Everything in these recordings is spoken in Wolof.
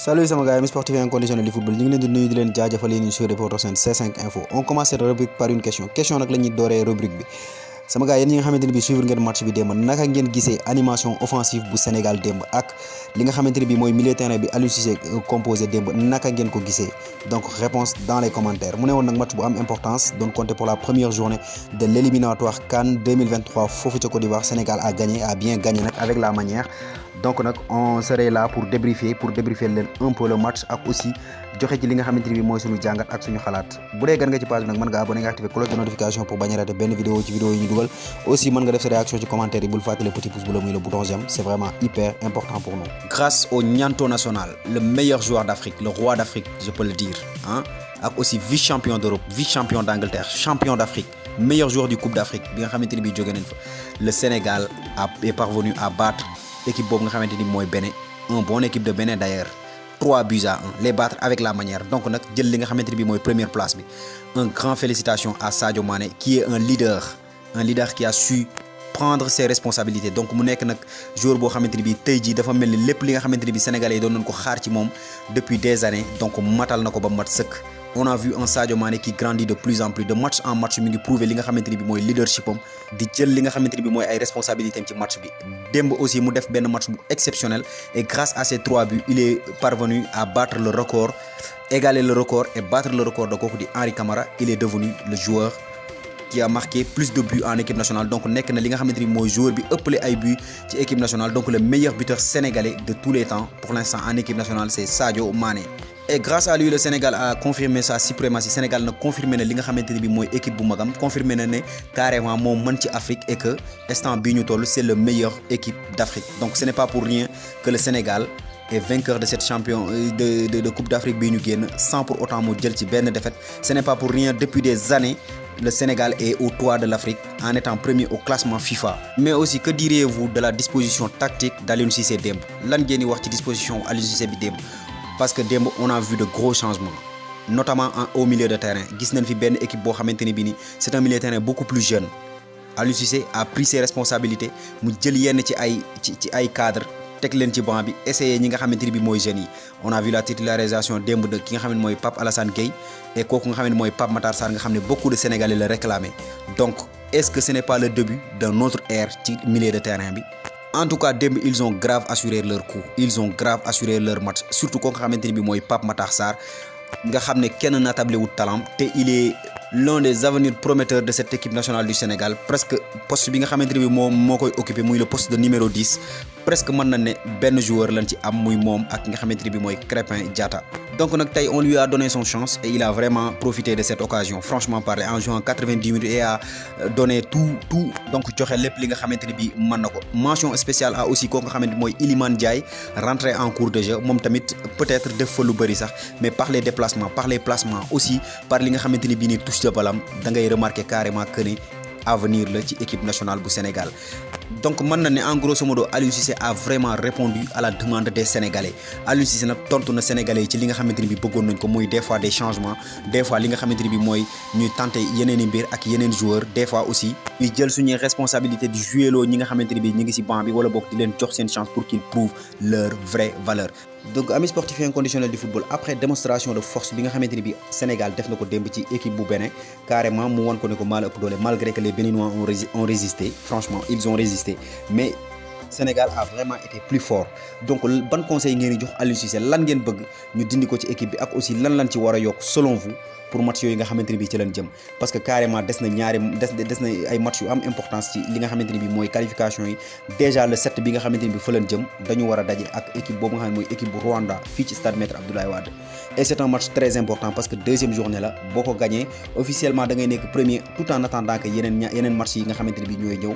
Salut sama gars, amis sportifs et inconditionnels du football. Ñu ngi leen di nuyu di leen jaajëfal yéen sur Reporter Sen C5 Info. On commence cette rubrique par une question nag la ñuy dooree rubrique bi. Sama gars yéen ñi nga xamante ne bi suivre ngeen match bi démb naka ngeen gisee animation offensive bu Sénégal démb ak li nga xamante ne bi mooy milieu terrain bi Aliou Cissé composé démb naka ngeen ko gisee. Donc réponse dans les commentaires. Mu ne woon nag match bu am importance doon compter pour la première journée de l'éliminatoire CAN 2023 foofu ca Côte d'Ivoire. Sénégal a bien gagné nag avec la manière. Donc nag on serait là pour débriefer leen un peu le match ak aussi joxe ci li nga xamante ne bi mooy suñu jàngat ak suñu xalaat. Bu dee gan nga ci page bi nag mën nga abonné nga activer cloche de notification pour bañ a rater benn vidéo ci vidéo yi ñu dugal. Aussi mën nga def sa réaction ci commentaire yi bul fàtte le petit pouce bleu muy le bouton j'aime, c'est vraiment hyper important pour nous. Grâce au Nianto national, le meilleur joueur d'Afrique, le roi d'Afrique, je peux le dire, hein, ak aussi vice-champion d'Europe, vice-champion d'Angleterre, champion d'Afrique, meilleur joueur du Coupe d'Afrique bi nga xamante ne bi jóge nañ fa. Le Sénégal est parvenu à battre équipe boobu nga xamante ni mooy Bénin, un bonne équipe de Bénin d'ailleurs, 3-1, les battre avec la manière. Donc nag jël li nga xamante ni bi mooy première place bi. Un grand félicitations à Sadio Mané qui est un leader qui a su prendre ses responsabilités. Donc mu nekk nag joueur boo xamante ni bi tey jii dafa mel ni lépp li nga xamante ni bi sénégalais yi doon nañ ko xaar ci moom depuis des années, donc matal na ko ba mat sëkk. On a vu un Sadio Mané qui grandit de plus en plus, de match en match mi ngi prouver li nga xamante ni bi mooy leadership am di jël li nga xamante ni bi mooy ay responsabilités am ci match bi. Démb aussi mu def benn match bu exceptionnel et grâce à ces 3 buts il est parvenu à battre le record, égaler le record et battre le record de kooku di Henri Camara. Il est devenu le joueur qui a marqué plus de buts en équipe nationale. Donc nekk na li nga xamante ni mooy joueur bi ëppale ay buts ci équipe nationale. Donc le meilleur buteur sénégalais de tous les temps pour l'instant en équipe nationale, c'est Sadio Mané. Et grâce à lui le Sénégal a confirmé sa suprématie. Sénégal na confirmé na li nga xamante ni bi mooy équipe bu magam, confirmé na ne carrément moom mën ci Afrique et que instant bii ñu toll c'est le meilleur équipe d'Afrique. Donc ce n'est pas pour rien que le Sénégal est vainqueur de cette de Coupe d'Afrique bii ñu génn sans pour autant mu jël ci benn défaite. Ce n'est pas pour rien, depuis des années le Sénégal est au toit de l'Afrique en étant premier au classement FIFA. Mais aussi que diriez-vous de la disposition tactique d'Aliou Cissé démb? Lan ngeen di wax ci disposition Aliou Cissé bi démb? Parce que démb on a vu de gros changements, notamment au milieu de terrain. Gis nañ fi benn équipe boo xamante ni bi ni c'est un milieu de terrain beaucoup plus jeune. Aliou Cissé a pris ses responsabilités, mu jël yenn ci ay cadres teg leen ci banc bi, essayer ñi nga xamante ni bi mooy jeunes yi. On a vu la titularisation démb de ki nga xam ne mooy Pape Alassane Gueye et kooku nga xam ne mooy Pape Matar Sarr nga xam ne beaucoup de Sénégalais le réclamaient. Donc est-ce que ce n'est pas le début d'un autre ère ci milieu de terrain bi? En tout cas démb ils ont grave assuré leur coup, ils ont grave assuré leur match, surtout ko nga xamante ni bi mooy Pape Matar Sarr nga xam ne kenn natable wut talent te il est l'un des avenirs prometteurs de cette équipe nationale du Sénégal. Presque poste bi nga xamante ni bi moo koy occupé muy le poste de numéro 10, presque mën na ne benn joueur lañ ci am muy moom ak nga xamante ni bi mooy Crépin Diatta. Donc nag tey on lui a donné son chance et il a vraiment profité de cette occasion, franchement parler, en jouant 90 minutes et a donné tout donc joxe lépp li nga xamante ni bi mën na ko. Mention spéciale à aussi kooku nga xamante mooy Iliman Ndiaye, rentré en cours de jeu, moom tamit peut-être def fa lu bëri sax, mais par les déplacements, par les placements aussi, par li nga xamante ni bii ni touche de balam da ngay remarquer carrément que ni avenir la ci équipe nationale bu Sénégal. Donc mën na ne en grosso modo Aliou Cissé a vraiment répondu à la demande des Sénégalais. Aliou Cissé nag tontu na Sénégalais yi ci li nga xamante ni bi bëggoon nañ ko, muy des fois des changements, des fois li nga xamante ni bi mooy ñuy tenter yeneen i mbir ak yeneen joueurs, des fois aussi ñuy jël suñuy responsabilité di jouer loo ñi nga xamante ni bi ñu ngi ci banc bi wala bokk di leen jox seen chance pour qu'ils prouvent leur vraie valeur. Donc amis sportifs et inconditionnels du football, après démonstration de force bi nga xamante ni bi Sénégal def na ko démb ci équipe bu Bénin, carrément mu won ko ne ko maa la ëpp doole, malgré que les Béninois ont résisté, franchement ils ont résisté, mais Sénégal a vraiment été plus fort. Donc ban conseil ngeen di jox Aliou Cissé, lan ngeen bëgg ñu dindi ko ci équipe bi ak aussi lan ci war a yokk selon vous pour match yooyu nga xamante ni bi ci leen jëm? Parce que carrément des na ay match yu am importance ci li nga xamante ni bi mooy qualification yi. Déjà le 7 bi nga xamante ni bi fa leen jëm dañu war a daje ak équipe boobu nga xam ne mooy équipe bu Rwanda fii ci stade Maître Abdoulaye Wade. Et c'est un match très important parce que deuxième journée la, boo ko gagné officiellement da ngay nekk premier tout en attendant que yeneen match yi nga xamante ni bi ñooy ñëw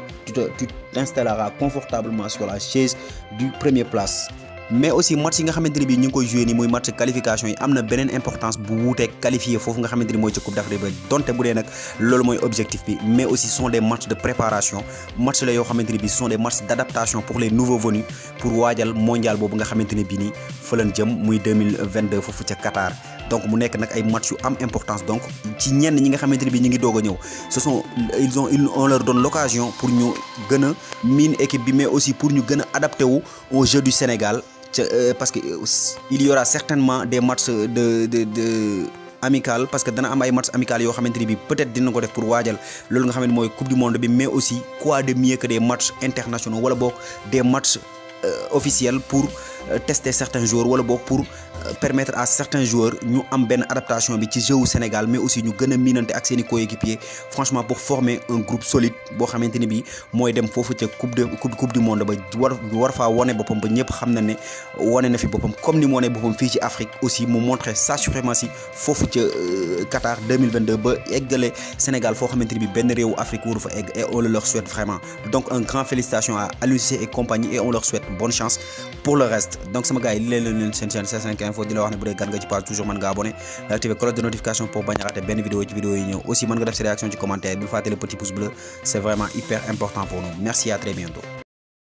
tu t'installeras confortablement sur la chaise du premier place. Mais aussi match yi nga xamante ni bii ñu ngi koy joué nii muy match qualification yi am na beneen importance bu wuuteeg qualifié foofu nga xamante ni mooy ci Coupe d'Afrique ba donte bu dee nag loolu mooy objectif bi, mais aussi sont des matchs de préparation, match la yoo xamante ni bii sont des matchs d'adaptation pour les nouveaux venus pour waajal mondial boobu nga xamante ne bii nii fa lañ jëm muy 2022 foofu ca Qatar. Donc mu nekk nag ay match yu am importance. Donc ci ñenn ñi nga xamante ne bii ñu ngi doog a ñëw on leur donne l'occasion pour ñu gën a miin équipe bi, mais aussi pour ñu gën a adapté wu au jeu du Sénégal parce que il y aura certainement des matchs de amical, parce que dana am ay match amical yoo xamante ni bi peut-être dina ko def pour waajal loolu nga xam ne mooy coupe du monde bi, mais aussi quoi de mieux que des matchs internationaux wala boog des matchs officiels pour tester certains joueurs wala boog pour permettre à certains joueurs ñu am benn adaptation bi ci jeu wu Sénégal, mais aussi ñu gën a miinante ak seen i coéquipiers franchement pour former un groupe solide boo xamante ni bi mooy dem foofu ca coupe du monde ba war faa wane boppam ba ñëpp xam na ne wane na fi boppam comme ni mu wane boppam fii ci Afrique aussi mu montrer sa suprématie foofu ca Qatar 2022 ba eggale Sénégal foo xamante ni bi benn réewu Afrique waru fa egg, et on le leur souhaite vraiment. Donc un grand félicitations à Aliou Cissé et compagnie, et on leur souhaite bonne chance pour le reste. Donc sama gars yi li leen seen chaîne C5 Info di la wax ne bu dee gan nga ci page toujours mën nga abonné nga activer cloche de notification pour bañ a rater benn vidéo ci vidéo yi ñëw. Aussi mën nga def sa réaction ci commentaire, bul fàtte le petit pouce bleu, c'est vraiment hyper important pour nous. Merci, à très bientôt.